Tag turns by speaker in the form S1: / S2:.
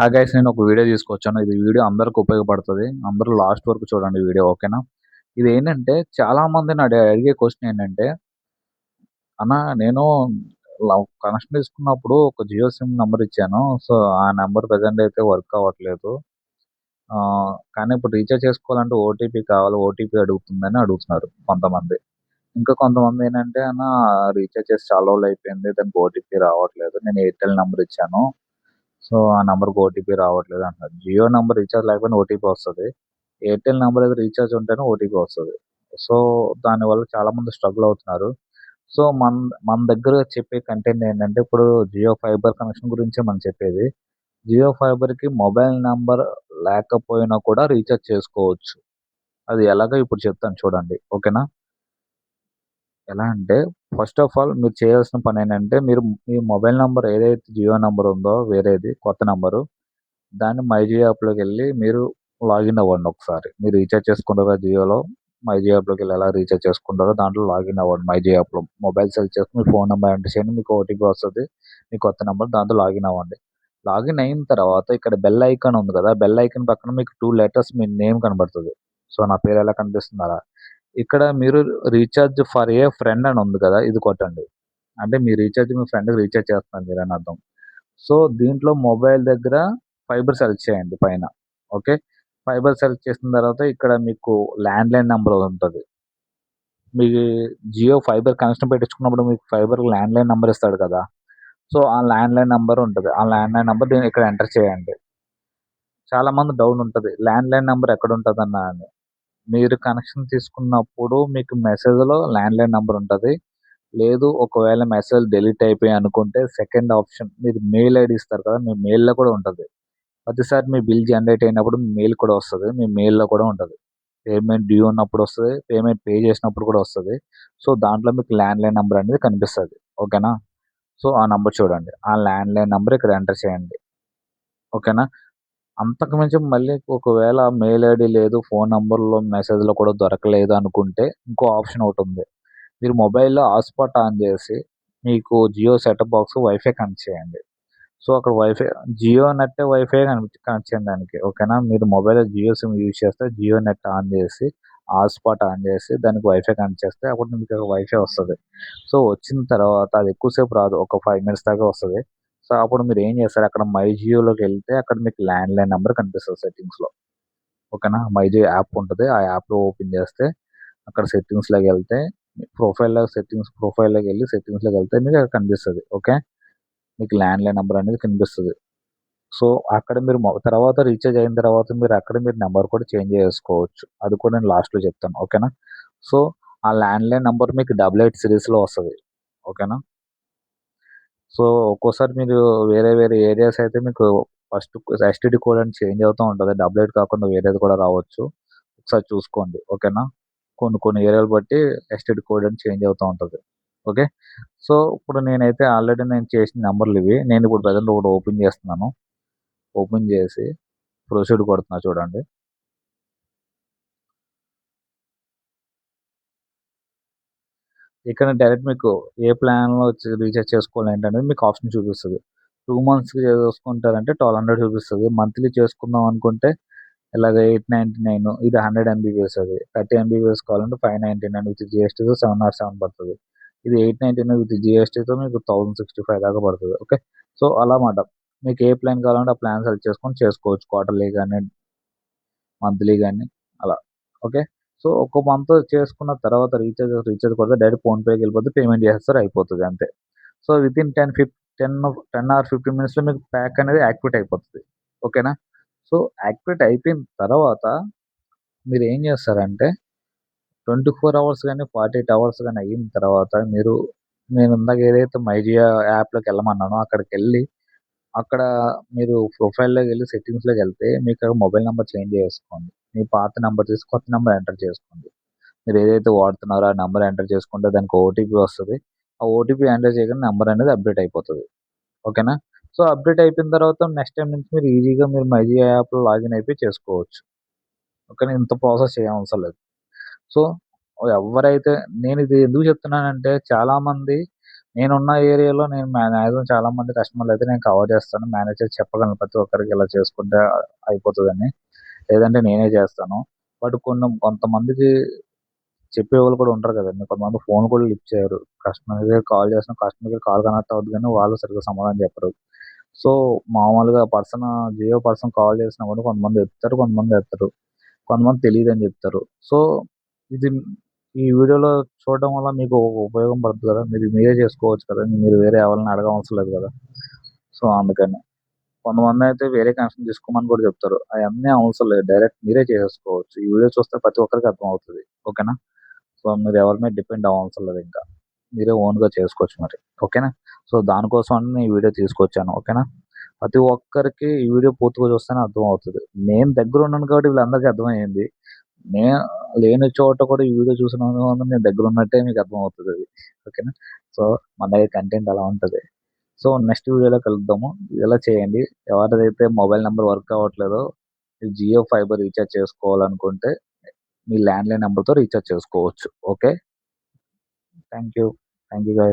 S1: Guys నేను ఒక video తీసుకొచ్చాను. ఇది వీడియో అందరికి ఉపయోగపడుతది. అందరూ లాస్ట్ వరకు చూడండి వీడియో ఓకేనా? ఇదేంటంటే చాలామంది అడిగే క్వెషన్ ఏంటంటే, అన్న నేను కనెక్షన్ తీసుకున్నప్పుడు ఒక జియో సిమ్ నంబర్ ఇచ్చాను. సో, ఆ నంబర్ ప్రెజెంట్ అయితే వర్క్ అవ్వట్లేదు. కానీ ఇప్పుడు రీచార్జ్ చేసుకోవాలంటే ఓటీపీ కావాలి. ఓటీపీ అడుగుతుందని అడుగుతున్నారు కొంతమంది. ఇంకా కొంతమంది ఏంటంటే, అన్న రీచార్జ్ చేసి చాలా రోజులు అయిపోయింది. దానికి ఓటీపీ రావట్లేదు. నేను ఎయిర్టెల్ నంబర్ ఇచ్చాను. సో, ఆ నంబర్‌కి ఓటీపీ రావట్లేదు అంటున్నారు. జియో నంబర్ రీచార్జ్ లేకపోయినా ఓటీపీ వస్తది. ఎయిర్టెల్ నంబర్ అయితే రీచార్జ్ ఉంటేనే ఓటీపీ వస్తది. సో, దానివల్ల చాలామంది స్ట్రగుల్ అవుతున్నారు. సో, మన దగ్గర చెప్పే కంటెంట్ ఏంటంటే, ఇప్పుడు జియో ఫైబర్ కనెక్షన్ గురించే మనం చెప్పేది. జియో ఫైబర్‌కి మొబైల్ నంబర్ లేకపోయినా కూడా రీచార్జ్ చేసుకోవచ్చు. అది ఎలాగో ఇప్పుడు చెప్తాను చూడండి. ఓకేనా? ఎలా అంటే ఫస్ట్ ఆఫ్ ఆల్ మీరు చేయాల్సిన పనేంటంటే, మీ మొబైల్ నంబర్ ఏదైతే జియో నంబర్ ఉందో వేరేది కొత్త నంబరు దాన్ని మై జియో యాప్‌లోకెళ్ళి మీరు లాగిన్ అవ్వండి ఒకసారి. మీరు రీచార్జ్ చేసుకుంటారు కదా జియోలో. మై జియో యాప్‌లోకెళ్ళి ఎలా రీచార్జ్ చేసుకుంటారో దాంట్లో లాగిన్ అవ్వండి మై జియో యాప్‌లో. మొబైల్ సెలెక్ట్ చేసుకొని మీ ఫోన్ నంబర్ ఎంటర్ చేయండి. మీకు ఓటీపీ వస్తది. మీ కొత్త నంబర్ దాంతో లాగిన్ అవ్వండి. లాగిన్ అయిన తర్వాత ఇక్కడ బెల్ ఐకాన్ ఉంది కదా! బెల్ ఐకాన్ పక్కన మీకు 2 లెటర్స్ మీ నేమ్ కనబడుతది. సో, నా పేరు ఎలా కనిపిస్తుంది అలా. ఇక్కడ మీరు రీచార్జ్ ఫర్ ఏ ఫ్రెండ్ అని ఉంది కదా! ఇది కొట్టండి. అంటే మీ రీచార్జ్ మీ ఫ్రెండ్‌కి రీచార్జ్ చేస్తున్నారు మీరని అర్థం. సో, దీంట్లో మొబైల్ దగ్గర ఫైబర్ సెలెక్ట్ చేయండి పైన. ఓకే. ఫైబర్ సెలెక్ట్ చేసిన తర్వాత ఇక్కడ మీకు ల్యాండ్‌లైన్ నంబర్ ఉంటది. మీ జియో ఫైబర్ కనెక్షన్ పెట్టించుకున్నప్పుడు మీకు ఫైబర్ ల్యాండ్‌లైన్ నంబర్ ఇస్తాడు కదా! సో, ఆ ల్యాండ్‌లైన్ నంబర్ ఉంటది. ఆ ల్యాండ్‌లైన్ నంబర్ ఇక్కడ ఎంటర్ చేయండి. చాలామంది డౌట్ ఉంటది. ల్యాండ్‌లైన్ నంబర్ ఎక్కడుంటదన్నా అని. మీరు కనెక్షన్ తీసుకున్నప్పుడు మీకు మెసేజ్‌లో ల్యాండ్‌లైన్ నంబర్ ఉంటది. లేదు ఒకవేళ మెసేజ్ డిలీట్ అయిపోయాయి అనుకుంటే సెకండ్ ఆప్షన్ మీరు మెయిల్ ఐడీ ఇస్తారు కదా! మీ మెయిల్‌లో కూడా ఉంటది. ప్రతిసారి మీ బిల్ జనరేట్ అయినప్పుడు మీ మెయిల్ కూడా వస్తది. మీ మెయిల్‌లో కూడా ఉంటది. పేమెంట్ డ్యూ ఉన్నప్పుడు వస్తది. పేమెంట్ పే చేసినప్పుడు కూడా వస్తది. సో, దాంట్లో మీకు ల్యాండ్‌లైన్ నంబర్ అనేది కనిపిస్తది. ఓకేనా? సో, ఆ నంబర్ చూడండి. ఆ ల్యాండ్‌లైన్ నంబర్ ఇక్కడ ఎంటర్ చేయండి. ఓకేనా? అంతకు మించి మళ్ళీ ఒకవేళ మెయిల్ ఐడీ లేదు, ఫోను నంబర్‌లో మెసేజ్‌లో కూడా దొరకలేదు అనుకుంటే ఇంకో ఆప్షన్ ఒకటుంది. మీరు మొబైల్‌లో హాట్‌స్పాట్ ఆన్ చేసి మీకు Jio setup box wifi connect చేయండి. సో, అక్కడ జియో నెట్టే వైఫై కనెక్ట్ చేయండి దానికి. ఓకేనా? మీరు మొబైల్‌లో జియో సిమ్ యూజ్ చేస్తే జియో నెట్ ఆన్ చేసి, హాట్‌స్పాట్ ఆన్ చేసి దానికి వైఫై కనెక్ట్ చేస్తే అప్పుడు మీకు వైఫై వస్తది. సో, వచ్చిన తర్వాత అది ఎక్కువ సేపు రాదు. ఒక 5 మినిట్స్ దాకా వస్తది. సో, అప్పుడు మీరేం చేస్తారు అక్కడ మై జియోలోకెళ్తే అక్కడ మీకు ల్యాండ్‌లైన్ నంబర్ కనిపిస్తది సెట్టింగ్స్‌లో. ఓకేనా? మై జియో యాప్ ఉంటది. ఆ యాప్‌లో ఓపెన్ చేస్తే అక్కడ సెట్టింగ్స్‌లోకెళ్తే ప్రొఫైల్‌లోకెళ్ళి సెట్టింగ్స్‌లోకెళ్తే మీకు అక్కడ కనిపిస్తది. ఓకే. మీకు ల్యాండ్‌లైన్ నంబర్ అనేది కనిపిస్తది. సో, అక్కడ మీరు తర్వాత రీచార్జ్ అయిన తర్వాత మీరు నంబర్ కూడా చేంజ్ చేసుకోవచ్చు. అది కూడా నేను లాస్ట్‌లో చెప్తాను. ఓకేనా? సో, ఆ ల్యాండ్‌లైన్ నంబర్ మీకు 88 సీరీస్‌లో వస్తది. ఓకేనా? సో, ఒక్కోసారి మీరు వేరే వేరే ఏరియాస్ అయితే మీకు ఫస్ట్ ఎస్టీడీ కోడ్ అని చేంజ్ అవుతూ ఉంటది. 88 కాకుండా వేరేది కూడా రావచ్చు. ఒకసారి చూసుకోండి. ఓకేనా? కొన్ని కొన్ని ఏరియాలు బట్టి ఎస్టీడీ కోడ్ అని చేంజ్ అవుతూ ఉంటది. ఓకే. సో, ఇప్పుడు నేనైతే ఆల్రెడీ నేను చేసిన నంబర్‌లివి. నేనిప్పుడు ప్రెజెంట్ ఒకటి ఓపెన్ చేస్తున్నాను. ఓపెన్ చేసి ప్రొసీడ్ కొడుతున్నా చూడండి. ఇక్కడ డైరెక్ట్ మీకు ఏ ప్లాన్‌లో రీచార్జ్ చేసుకోవాలి ఏంటనేది మీకు ఆప్షన్ చూపిస్తది. 2 మంత్స్‌కి చేసుకుంటారంటే 1200 చూపిస్తది. మంత్లీ చేసుకుందాం అనుకుంటే ఇలాగ 899 ఇది 100 ఎంబీపీఎస్ అది. 30 ఎంబీపీఎస్ కావాలంటే 599 విత్ జీఎస్టీతో 707 పడతది. ఇది 899 విత్ జీఎస్టీతో మీకు 1065 దాకా పడతది. ఓకే. సో, అలా మాట. మీకు ఏ ప్లాన్ కావాలంటే ఆ ప్లాన్ సెలెక్ట్ చేసుకొని చేసుకోవచ్చు. క్వార్టర్లీ గాని, మంత్లీ గాని అలా. ఓకే. సో, ఒక మంత్ చేసుకున్న తర్వాత రీచార్జ్ కొడితే డైరెక్ట్ ఫోన్‌పేకెళ్ళిపోద్ది. పేమెంట్ చేసేస్తారు అయిపోతది అంతే. సో, వితిన్ 10 ఆర్ 15 మినిట్స్‌లో మీకు ప్యాక్ అనేది యాక్టివేట్ అయిపోతది. ఓకేనా? సో, యాక్టివేట్ అయిపోయిన తర్వాత మీరేం చేస్తారంటే 24 అవర్స్ గాని, 48 అవర్స్ గాని అయిన తర్వాత నేను ఇందాక ఏదైతే మై జియో యాప్‌లోకెళ్ళమన్నానో అక్కడికెళ్ళి అక్కడ మీరు ప్రొఫైల్‌లోకెళ్ళి సెట్టింగ్స్‌లోకెళ్తే మీకు మొబైల్ నంబర్ చేంజ్ చేసుకోండి. మీ పాత నంబర్ తీసి కొత్త నంబర్ ఎంటర్ చేసుకోండి. మీరేదైతే వాడుతున్నారో ఆ నంబర్ ఎంటర్ చేసుకుంటే దానికి ఓటీపీ వస్తది. ఆ ఓటీపీ ఎంటర్ చేయగానే నంబర్ అనేది అప్‌డేట్ అయిపోతది. ఓకేనా? సో, అప్‌డేట్ అయిపోయిన తర్వాత నెక్స్ట్ టైమ్ నుంచి మీరు ఈజీగా మై జియో యాప్‌లో లాగిన్ అయిపోయి చేసుకోవచ్చు. ఓకేనా? ఇంత ప్రాసెస్ చేయనవసరం లేదు. సో, ఎవ్వరైతే నేనిది ఎందుకు చెప్తున్నానంటే చాలామంది నేనున్న ఏరియాలో నేను మ్యాక్సిమం చాలా మంది కస్టమర్‌లయితే నేను కవర్ చేస్తాను. మేనేజ్ చేసి చెప్పగలను ప్రతి ఒక్కరికి ఇలా చేసుకుంటే అయిపోతదని. లేదంటే నేనే చేస్తాను. బట్ కొంతమందికి చెప్పేవాళ్ళు కూడా ఉంటారు కదండీ! కొంతమంది ఫోన్ కూడా లిఫ్ట్ చేయరు. కస్టమర్ కేర్ కాల్ చేసిన కస్టమర్ కేర్ కాల్ కనెక్ట్ అవుద్ది గానీ వాళ్ళు సరిగ్గా సమాధానం చెప్పరు. సో, మామూలుగా జియో పర్సన్ కాల్ చేసినా కూడా కొంతమంది ఎత్తుతారు, కొంతమంది ఎత్తరు. కొంతమంది తెలీదని చెప్తారు. సో, ఇది ఈ వీడియోలో చూడడం వల్ల మీకు ఉపయోగం పడుతుంది కదా! మీరే చేసుకోవచ్చు కదా! మీరు వేరే ఎవరిని అడగవసరం లేదు కదా! సో, అందుకని. కొంతమందయితే వేరే కనెక్షన్ తీసుకోమని కూడా చెప్తారు. అయన్నీ అవసరం లేదు. డైరెక్ట్ మీరే చేసేసుకోవచ్చు. ఈ వీడియో చూస్తే ప్రతి ఒక్కరికి అర్థమవుతది. ఓకేనా? సో, మీరు ఎవరి మీద డిపెండ్ అవ్వవసరం లేదింకా. మీరే ఓన్‌గా చేసుకోవచ్చు మరి. ఓకేనా? సో, దానికోసం అని ఈ వీడియో తీసుకొచ్చాను. ఓకేనా? ప్రతి ఒక్కరికి ఈ వీడియో పూర్తిగా చూస్తేనే అర్థమవుతది. నేను దగ్గరున్నాను కాబట్టి వీళ్ళందరికీ అర్థమయ్యింది. నేను లేని చోట కూడా ఈ వీడియో చూసినందుకు నేను దగ్గరున్నట్టే మీకు అర్థమవుతదది. ఓకేనా? సో, మన దగ్గర కంటెంట్ అలా ఉంటది. సో, నెక్స్ట్ వీడియోలో కలుద్దాము. ఇలా చేయండి. ఎవరిదైతే మొబైల్ నంబర్ వర్క్ అవ్వట్లేదో జియో ఫైబర్ రీచార్జ్ చేసుకోవాలనుకుంటే మీ ల్యాండ్‌లైన్ నంబర్‌తో రీచార్జ్ చేసుకోవచ్చు. Okay. Thank you. Thank you guys.